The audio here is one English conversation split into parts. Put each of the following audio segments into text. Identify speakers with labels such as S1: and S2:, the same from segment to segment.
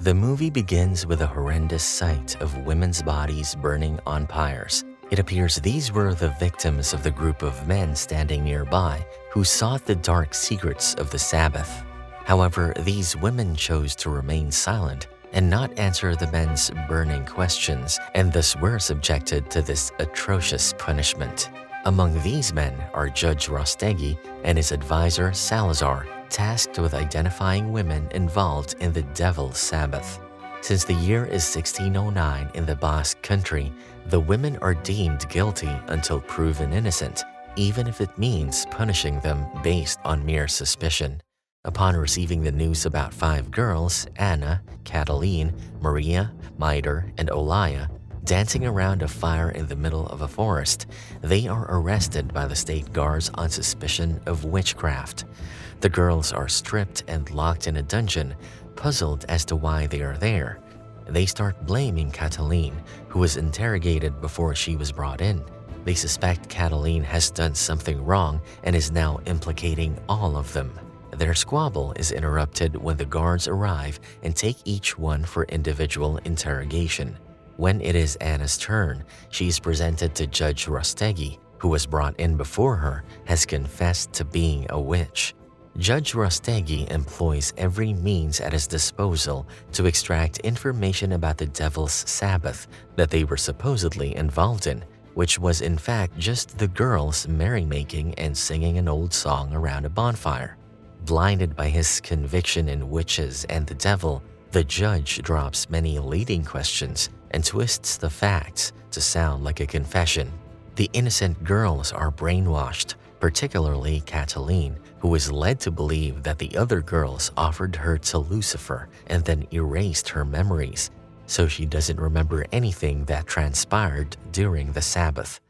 S1: The movie begins with a horrendous sight of women's bodies burning on pyres. It appears these were the victims of the group of men standing nearby who sought the dark secrets of the Sabbath. However, these women chose to remain silent and not answer the men's burning questions, and thus were subjected to this atrocious punishment. Among these men are Judge Rostegui and his advisor Salazar, tasked with identifying women involved in the Devil's Sabbath. Since the year is 1609 in the Basque country, the women are deemed guilty until proven innocent, even if it means punishing them based on mere suspicion. Upon receiving the news about 5 girls, Anna, Cataline, Maria, Mitre, and Olaya, dancing around a fire in the middle of a forest, they are arrested by the state guards on suspicion of witchcraft. The girls are stripped and locked in a dungeon, puzzled as to why they are there. They start blaming Cataline, who was interrogated before she was brought in. They suspect Cataline has done something wrong and is now implicating all of them. Their squabble is interrupted when the guards arrive and take each one for individual interrogation. When it is Anna's turn, she is presented to Judge Rostegui, who was brought in before her, has confessed to being a witch. Judge Rostegui employs every means at his disposal to extract information about the Devil's Sabbath that they were supposedly involved in, which was in fact just the girls merrymaking and singing an old song around a bonfire. Blinded by his conviction in witches and the devil, the judge drops many leading questions and twists the facts to sound like a confession. The innocent girls are brainwashed, particularly Cataline, who is led to believe that the other girls offered her to Lucifer and then erased her memories, so she doesn't remember anything that transpired during the Sabbath.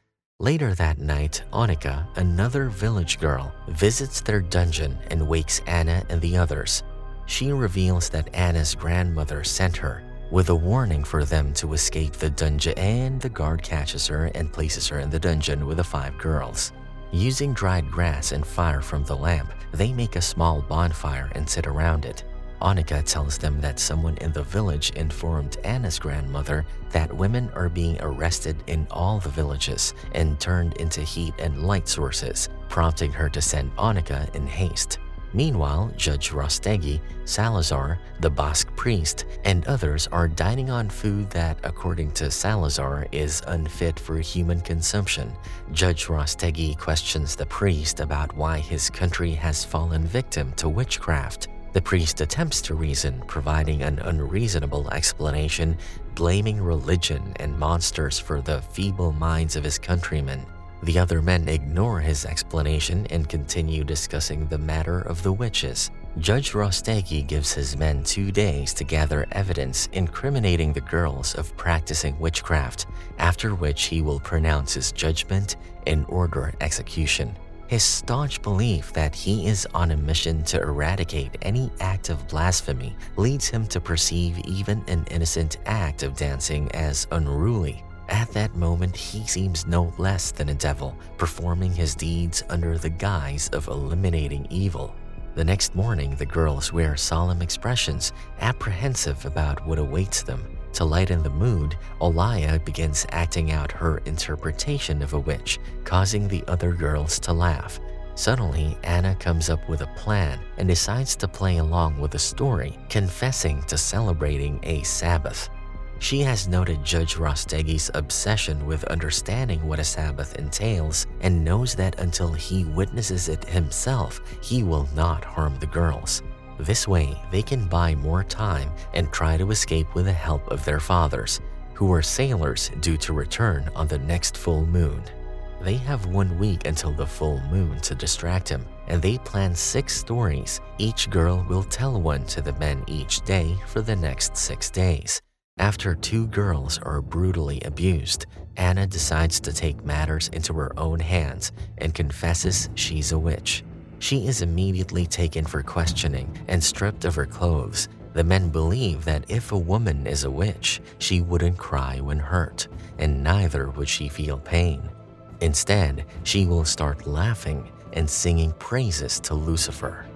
S1: Later that night, Onika, another village girl, visits their dungeon and wakes Anna and the others. She reveals that Anna's grandmother sent her, with a warning for them to escape the dungeon, and the guard catches her and places her in the dungeon with the 5 girls. Using dried grass and fire from the lamp, they make a small bonfire and sit around it. Onika tells them that someone in the village informed Anna's grandmother that women are being arrested in all the villages and turned into heat and light sources, prompting her to send Onika in haste. Meanwhile, Judge Rostegui, Salazar, the Basque priest, and others are dining on food that, according to Salazar, is unfit for human consumption. Judge Rostegui questions the priest about why his country has fallen victim to witchcraft. The priest attempts to reason, providing an unreasonable explanation, blaming religion and monsters for the feeble minds of his countrymen. The other men ignore his explanation and continue discussing the matter of the witches. Judge Rostegui gives his men 2 days to gather evidence incriminating the girls of practicing witchcraft, after which he will pronounce his judgment and order execution. His staunch belief that he is on a mission to eradicate any act of blasphemy leads him to perceive even an innocent act of dancing as unruly. At that moment, he seems no less than a devil, performing his deeds under the guise of eliminating evil. The next morning, the girls wear solemn expressions, apprehensive about what awaits them. To lighten the mood, Olaya begins acting out her interpretation of a witch, causing the other girls to laugh. Suddenly, Anna comes up with a plan and decides to play along with the story, confessing to celebrating a Sabbath. She has noted Judge Rostegui's obsession with understanding what a Sabbath entails and knows that until he witnesses it himself, he will not harm the girls. This way, they can buy more time and try to escape with the help of their fathers, who are sailors due to return on the next full moon. They have 1 week until the full moon to distract him, and they plan 6 stories. Each girl will tell one to the men each day for the next 6 days. After 2 girls are brutally abused, Anna decides to take matters into her own hands and confesses she's a witch. She is immediately taken for questioning and stripped of her clothes. The men believe that if a woman is a witch, she wouldn't cry when hurt, and neither would she feel pain. Instead, she will start laughing and singing praises to Lucifer.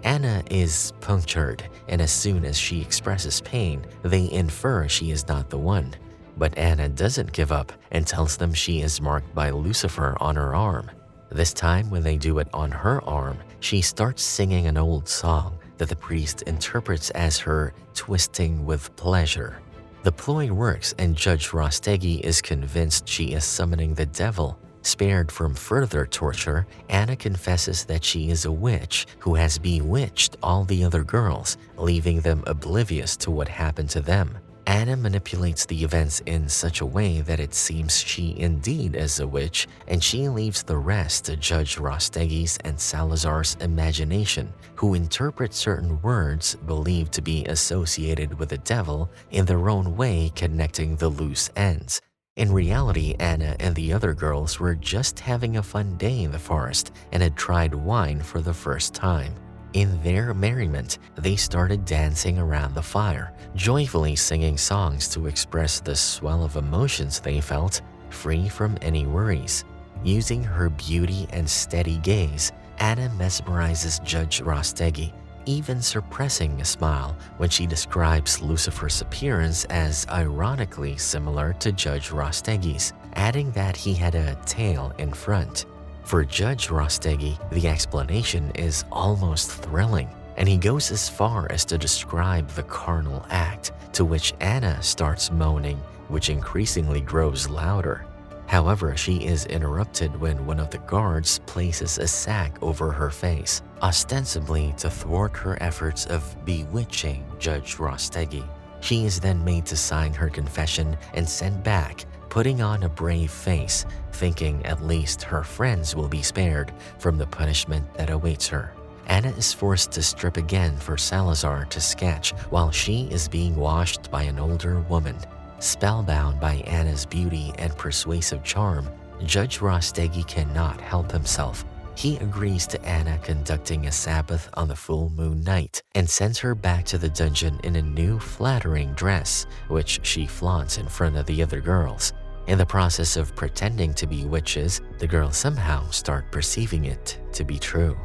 S1: Anna is punctured, and as soon as she expresses pain, they infer she is not the one. But Anna doesn't give up and tells them she is marked by Lucifer on her arm. This time, when they do it on her arm, she starts singing an old song that the priest interprets as her twisting with pleasure. The ploy works, and Judge Rostegui is convinced she is summoning the devil. Spared from further torture, Anna confesses that she is a witch who has bewitched all the other girls, leaving them oblivious to what happened to them. Anna manipulates the events in such a way that it seems she indeed is a witch, and she leaves the rest to Judge Rostegui's and Salazar's imagination, who interpret certain words believed to be associated with the devil in their own way, connecting the loose ends. In reality, Anna and the other girls were just having a fun day in the forest and had tried wine for the first time. In their merriment, they started dancing around the fire, joyfully singing songs to express the swell of emotions they felt, free from any worries. Using her beauty and steady gaze, Anna mesmerizes Judge Rostegui, even suppressing a smile when she describes Lucifer's appearance as ironically similar to Judge Rostegui's, adding that he had a tail in front. For Judge Rostegui, the explanation is almost thrilling, and he goes as far as to describe the carnal act, to which Anna starts moaning, which increasingly grows louder. However, she is interrupted when one of the guards places a sack over her face, ostensibly to thwart her efforts of bewitching Judge Rostegui. She is then made to sign her confession and sent back, putting on a brave face, thinking at least her friends will be spared from the punishment that awaits her. Anna is forced to strip again for Salazar to sketch while she is being washed by an older woman. Spellbound by Anna's beauty and persuasive charm, Judge Rostegui cannot help himself. He agrees to Anna conducting a Sabbath on the full moon night and sends her back to the dungeon in a new flattering dress, which she flaunts in front of the other girls. In the process of pretending to be witches, the girls somehow start perceiving it to be true.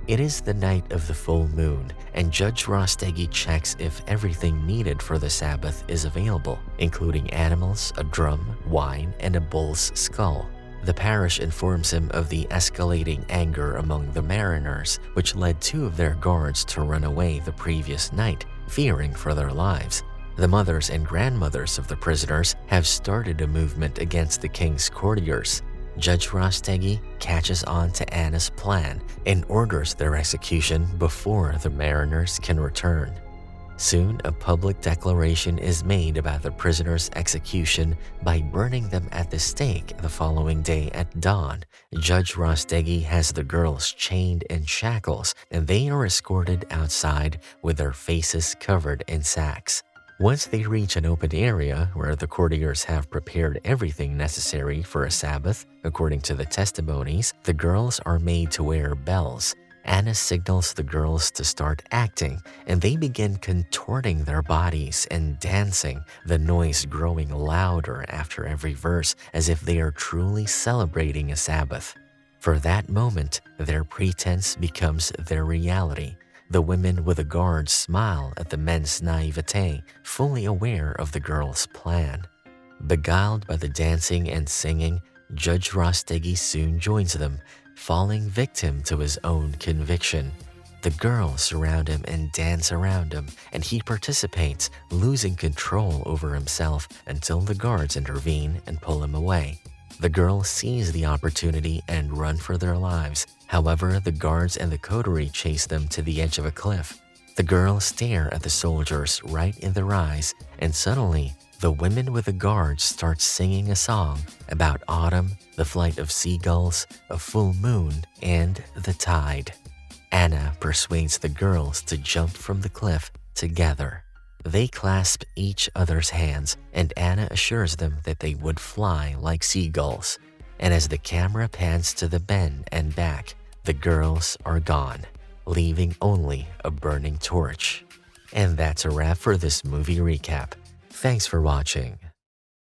S1: It is the night of the full moon, and Judge Rostegui checks if everything needed for the Sabbath is available, including animals, a drum, wine, and a bull's skull. The parish informs him of the escalating anger among the mariners, which led two of their guards to run away the previous night, fearing for their lives. The mothers and grandmothers of the prisoners have started a movement against the king's courtiers. Judge Rostegui catches on to Anna's plan and orders their execution before the mariners can return. Soon, a public declaration is made about the prisoners' execution by burning them at the stake the following day at dawn. Judge Rostegui has the girls chained in shackles, and they are escorted outside with their faces covered in sacks. Once they reach an open area where the courtiers have prepared everything necessary for a Sabbath, according to the testimonies, the girls are made to wear bells. Anna signals the girls to start acting, and they begin contorting their bodies and dancing, the noise growing louder after every verse as if they are truly celebrating a Sabbath. For that moment, their pretense becomes their reality. The women with the guards smile at the men's naivete, fully aware of the girls' plan. Beguiled by the dancing and singing, Judge Rostegui soon joins them, falling victim to his own conviction. The girls surround him and dance around him, and he participates, losing control over himself until the guards intervene and pull him away. The girls seize the opportunity and run for their lives. However, the guards and the coterie chase them to the edge of a cliff. The girls stare at the soldiers right in their eyes, and suddenly, the women with the guards start singing a song about autumn, the flight of seagulls, a full moon, and the tide. Anna persuades the girls to jump from the cliff together. They clasp each other's hands, and Anna assures them that they would fly like seagulls. And as the camera pans to the bend and back, the girls are gone, leaving only a burning torch. And that's a wrap for this movie recap. Thanks for watching.